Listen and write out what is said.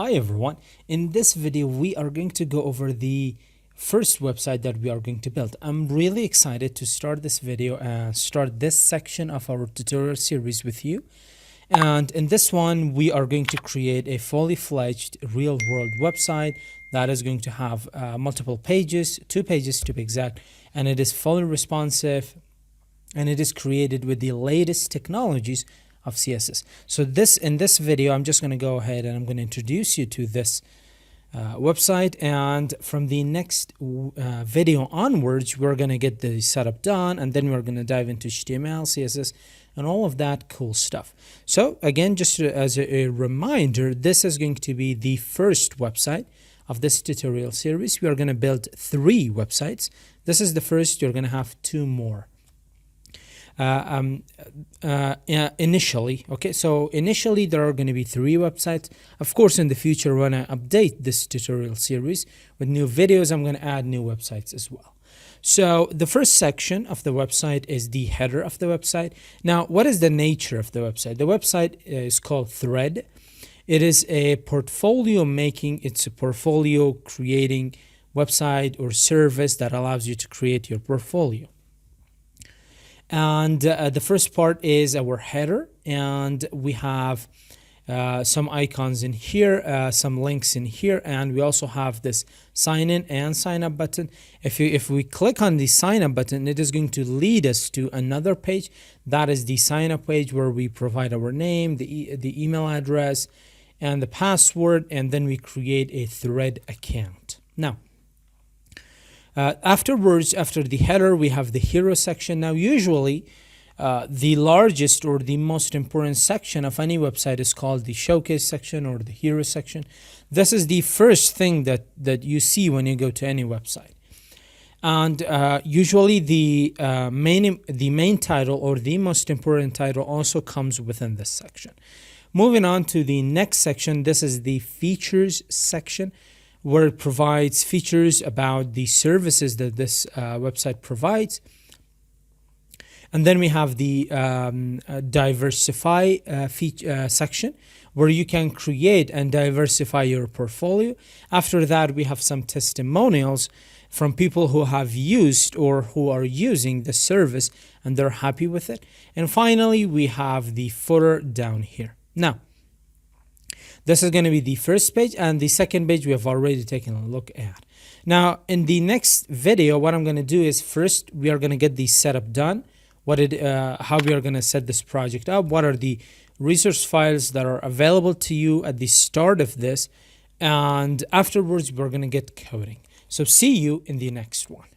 Hi everyone, in this video we are going to go over the first website that we are going to build. I'm really excited to start this video and start this section of our tutorial series with you. And in this one we are going to create a fully fledged real world website that is going to have multiple pages, 2 pages to be exact, and it is fully responsive and it is created with the latest technologies of CSS. So in this video, I'm just going to go ahead and I'm going to introduce you to this website, and from the next video onwards, we're going to get the setup done, and then we're going to dive into HTML, CSS, and all of that cool stuff. So again, just as a reminder, this is going to be the first website of this tutorial series. We are going to build 3 websites. This is the first. You're going to have 2 more. Initially, okay, so initially there are going to be 3 websites. Of course, in the future, when I update this tutorial series with new videos, I'm going to add new websites as well. So the first section of the website is the header of the website. Now, what is the nature of the website? The website is called Thread. It is a portfolio making, it's a portfolio creating website or service that allows you to create your portfolio. And the first part is our header, and we have some icons in here, some links in here, and we also have this sign in and sign up button. If we click on the sign up button, it is going to lead us to another page. That is the sign up page where we provide our name, the email address, and the password, and then we create a Thread account. Now, afterwards, after the header, we have the hero section. Now, usually, the largest or the most important section of any website is called the showcase section or the hero section. This is the first thing that you see when you go to any website. And usually, the main title or the most important title also comes within this section. Moving on to the next section, this is the features section, where it provides features about the services that this website provides. And then we have the diversify section, where you can create and diversify your portfolio. After that, we have some testimonials from people who have used or who are using the service and they're happy with it. And finally, we have the footer down here. Now, this is going to be the first page, and the second page we have already taken a look at. Now, in the next video, what I'm going to do is first we are going to get the setup done, how we are going to set this project up, what are the resource files that are available to you at the start of this, and afterwards we're going to get coding. So see you in the next one.